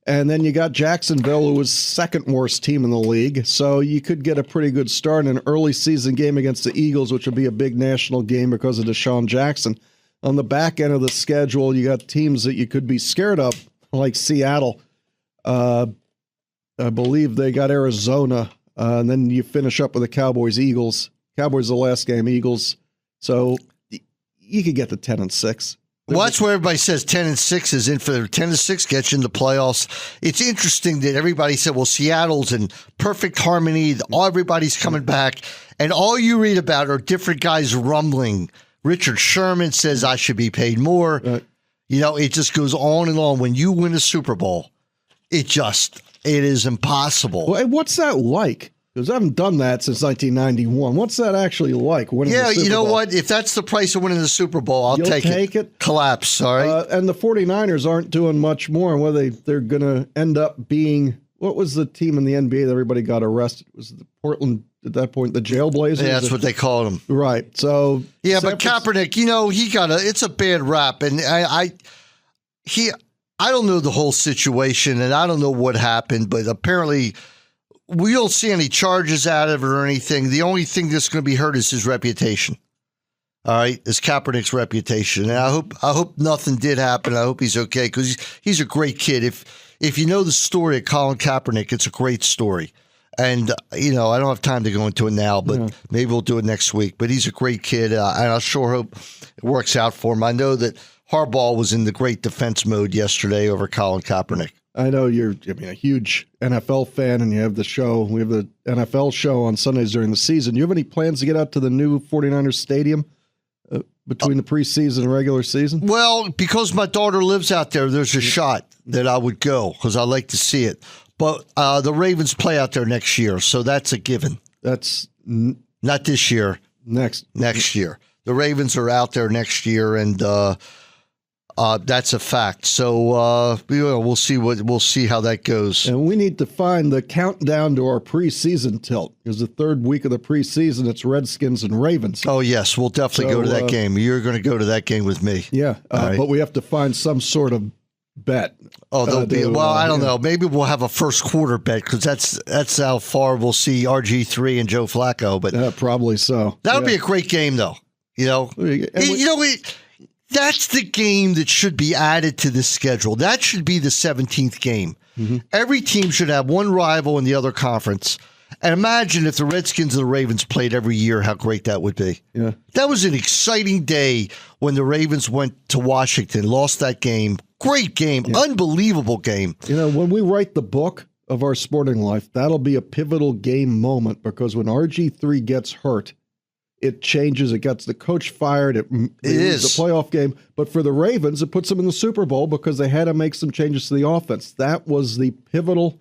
And then you got Jacksonville, who was second worst team in the league. So you could get a pretty good start in an early season game against the Eagles, which will be a big national game because of Deshaun Jackson. On the back end of the schedule, you got teams that you could be scared of, like Seattle. I believe they got Arizona. And then you finish up with the Cowboys, Eagles. Cowboys the last game, Eagles. So you could get to 10-6. Well, that's where everybody says 10-6 is in for their 10-6 gets you in the playoffs. It's interesting that everybody said, well, Seattle's in perfect harmony. Everybody's coming back. And all you read about are different guys rumbling. Richard Sherman says I should be paid more. You know, it just goes on and on. When you win a Super Bowl, it is impossible. Well, what's that like? Because I haven't done that since 1991. What's that actually like? Winning the Super you know Bowl? what? If that's the price of winning the Super Bowl, I'll take it. Collapse, all right? And the 49ers aren't doing much more. And whether they're going to end up being, what was the team in the NBA that everybody got arrested? Was it the Portland, at that point, the Jailblazers? Yeah, that's what they called them. Right. So yeah, but Kaepernick, you know, it's a bad rap. And I don't know the whole situation, and I don't know what happened, but apparently we don't see any charges out of it or anything. The only thing that's going to be hurt is his reputation. All right, is Kaepernick's reputation, and I hope nothing did happen. I hope he's okay because he's a great kid. If you know the story of Colin Kaepernick, it's a great story. And you know, I don't have time to go into it now, but maybe we'll do it next week. But he's a great kid, and I sure hope it works out for him. I know that Harbaugh was in the great defense mode yesterday over Colin Kaepernick. I know you're a huge NFL fan, and you have the show. We have the NFL show on Sundays during the season. Do you have any plans to get out to the new 49ers stadium between the preseason and regular season? Well, because my daughter lives out there, there's a shot that I would go because I like to see it. But the Ravens play out there next year, so that's a given. That's not this year. Next year. The Ravens are out there next year, and that's a fact. So we'll see how that goes. And we need to find the countdown to our preseason tilt. Because the third week of the preseason, it's Redskins and Ravens. Oh yes, we'll definitely go to that game. You're going to go to that game with me. Yeah, right. But we have to find some sort of bet. Oh, I don't know. Maybe we'll have a first quarter bet because that's how far we'll see RG3 and Joe Flacco. But probably so. That would be a great game, though. You know, that's the game that should be added to the schedule. That should be the 17th game. Mm-hmm. Every team should have one rival in the other conference. And imagine if the Redskins and the Ravens played every year, how great that would be. Yeah. That was an exciting day when the Ravens went to Washington, lost that game. Great game, unbelievable game. You know, when we write the book of our sporting life, that'll be a pivotal game moment because when RG3 gets hurt, it changes. It gets the coach fired. It is the playoff game. But for the Ravens, it puts them in the Super Bowl because they had to make some changes to the offense. That was the pivotal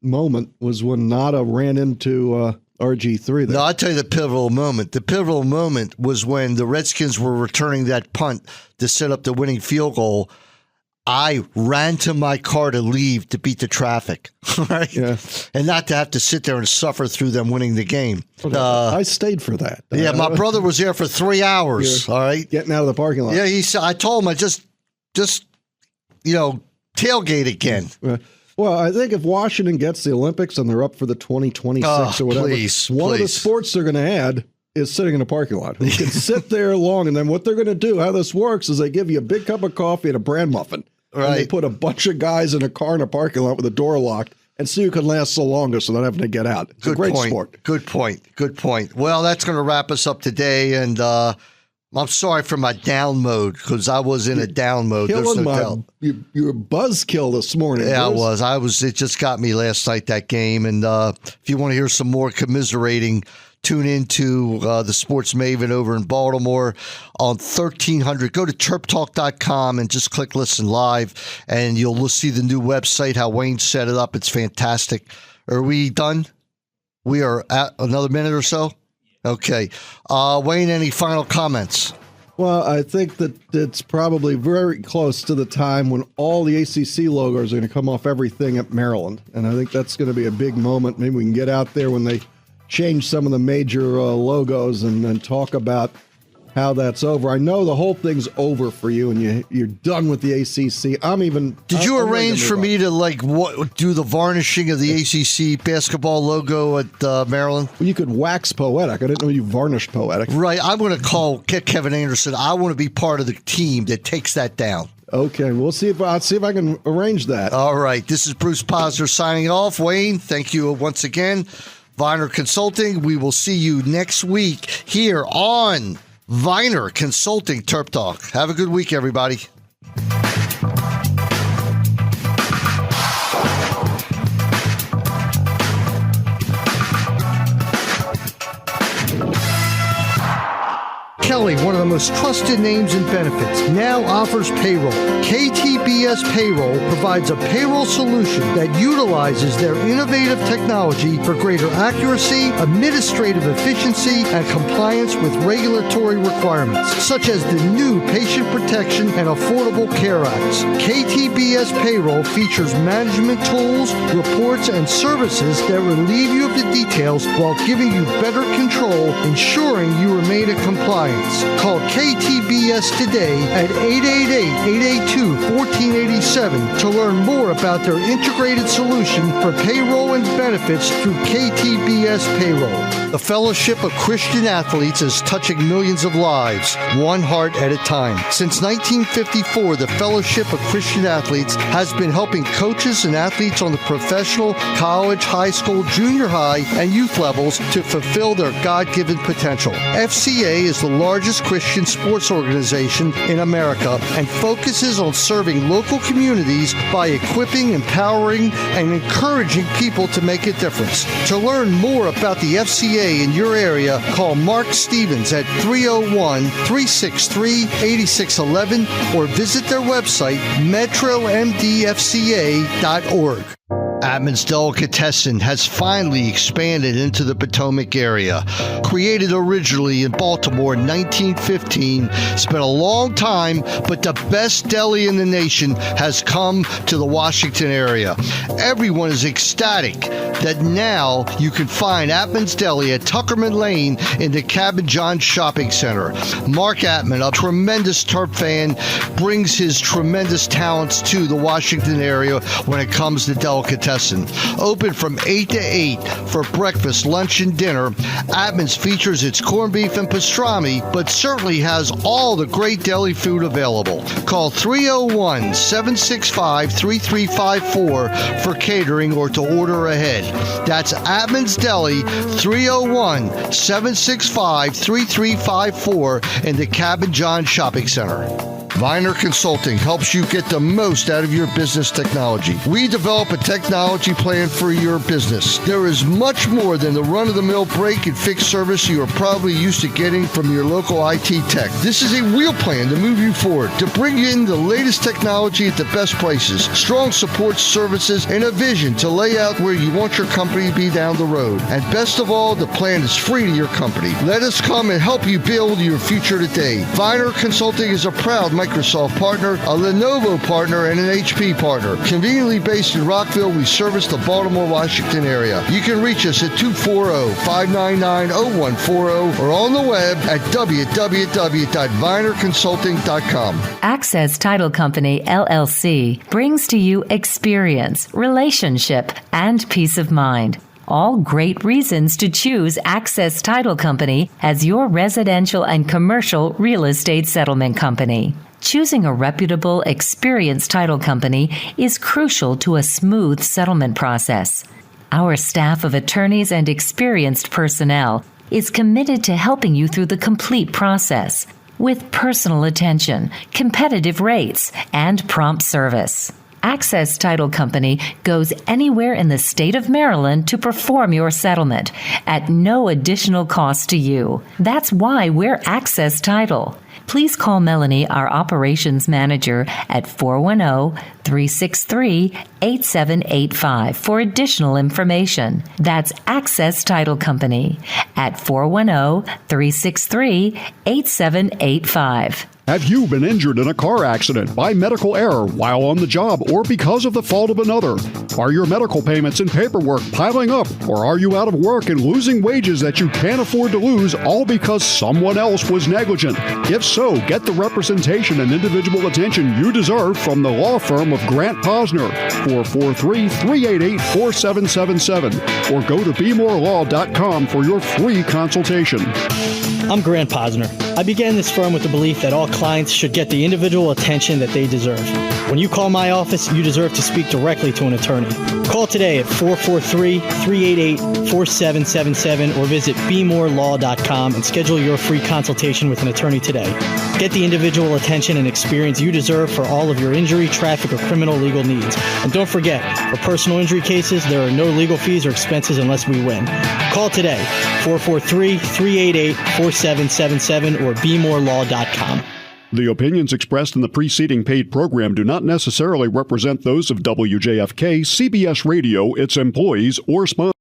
moment, was when Nada ran into RG3 there. No, I'll tell you the pivotal moment. The pivotal moment was when the Redskins were returning that punt to set up the winning field goal. I ran to my car to leave to beat the traffic, right? Yeah. And not to have to sit there and suffer through them winning the game. I stayed for that. Yeah, my brother was there for 3 hours, all right? Getting out of the parking lot. Yeah, I told him I just tailgate again. Well, I think if Washington gets the Olympics and they're up for the 2026 or whatever, one of the sports they're going to add is sitting in a parking lot. Who can sit there long, and then what they're going to do, how this works, is they give you a big cup of coffee and a bran muffin. Right. And they put a bunch of guys in a car in a parking lot with the door locked and see who can last the longest without having to get out. It's a great sport. Good point. Well, that's going to wrap us up today, and I'm sorry for my down mode because I was in a down mode. Killing you were buzzkill this morning. Yeah, I was. It just got me last night, that game. And if you want to hear some more commiserating, tune into the Sports Maven over in Baltimore on 1300. Go to TerpTalk.com and just click Listen Live, and you'll see the new website, how Wayne set it up. It's fantastic. Are we done? We are at another minute or so? Okay. Wayne, any final comments? Well, I think that it's probably very close to the time when all the ACC logos are going to come off everything at Maryland. And I think that's going to be a big moment. Maybe we can get out there when they change some of the major logos and talk about how that's over. I know the whole thing's over for you, and you're done with the ACC. Did you arrange for me to do the varnishing of the ACC basketball logo at Maryland? Well, you could wax Poetic. I didn't know you varnished Poetic. Right. I'm going to get Kevin Anderson. I want to be part of the team that takes that down. Okay, we'll see if I can arrange that. All right. This is Bruce Posner signing off. Wayne, thank you once again. Viner Consulting. We will see you next week here on Viner Consulting Terp Talk. Have a good week, everybody. Kelly, one of the most trusted names in benefits, now offers payroll. KTBS Payroll provides a payroll solution that utilizes their innovative technology for greater accuracy, administrative efficiency, and compliance with regulatory requirements, such as the new Patient Protection and Affordable Care Acts. KTBS Payroll features management tools, reports, and services that relieve you of the details while giving you better control, ensuring you remain in compliance. Call KTBS today at 888-882-1487 to learn more about their integrated solution for payroll and benefits through KTBS Payroll. The Fellowship of Christian Athletes is touching millions of lives, one heart at a time. Since 1954, the Fellowship of Christian Athletes has been helping coaches and athletes on the professional, college, high school, junior high, and youth levels to fulfill their God-given potential. FCA is the largest Christian sports organization in America and focuses on serving local communities by equipping, empowering, and encouraging people to make a difference. To learn more about the FCA in your area, call Mark Stevens at 301-363-8611 or visit their website, metromdfca.org. Atman's Delicatessen has finally expanded into the Potomac area. Created originally in Baltimore in 1915, it's been a long time, but the best deli in the nation has come to the Washington area. Everyone is ecstatic that now you can find Atman's Deli at Tuckerman Lane in the Cabin John Shopping Center. Mark Atman, a tremendous Terp fan, brings his tremendous talents to the Washington area when it comes to delicatessen. Open from 8 to 8 for breakfast, lunch, and dinner. Atman's features its corned beef and pastrami, but certainly has all the great deli food available. Call 301-765-3354 for catering or to order ahead. That's Atman's Deli, 301-765-3354 in the Cabin John Shopping Center. Viner Consulting helps you get the most out of your business technology. We develop a technology plan for your business. There is much more than the run-of-the-mill break and fix service you are probably used to getting from your local IT tech. This is a real plan to move you forward, to bring in the latest technology at the best places, strong support services, and a vision to lay out where you want your company to be down the road. And best of all, the plan is free to your company. Let us come and help you build your future today. Viner Consulting is a proud Microsoft partner, a Lenovo partner, and an HP partner. Conveniently based in Rockville, we service the Baltimore, Washington area. You can reach us at 240-599-0140 or on the web at www.vinerconsulting.com. Access Title Company, LLC, brings to you experience, relationship, and peace of mind. All great reasons to choose Access Title Company as your residential and commercial real estate settlement company. Choosing a reputable, experienced title company is crucial to a smooth settlement process. Our staff of attorneys and experienced personnel is committed to helping you through the complete process with personal attention, competitive rates, and prompt service. Access Title Company goes anywhere in the state of Maryland to perform your settlement at no additional cost to you. That's why we're Access Title. Please call Melanie, our operations manager, at 410-363-8785 for additional information. That's Access Title Company at 410-363-8785. Have you been injured in a car accident by medical error while on the job or because of the fault of another? Are your medical payments and paperwork piling up, or are you out of work and losing wages that you can't afford to lose all because someone else was negligent? If so, get the representation and individual attention you deserve from the law firm of Grant Posner, 443-388-4777, or go to BeMoreLaw.com for your free consultation. I'm Grant Posner. I began this firm with the belief that all clients should get the individual attention that they deserve. When you call my office, you deserve to speak directly to an attorney. Call today at 443-388-4777 or visit BeMoreLaw.com and schedule your free consultation with an attorney today. Get the individual attention and experience you deserve for all of your injury, traffic, or criminal legal needs. And don't forget, for personal injury cases, there are no legal fees or expenses unless we win. Call today, 443-388-4777 or BeMoreLaw.com. The opinions expressed in the preceding paid program do not necessarily represent those of WJFK, CBS Radio, its employees, or sponsors.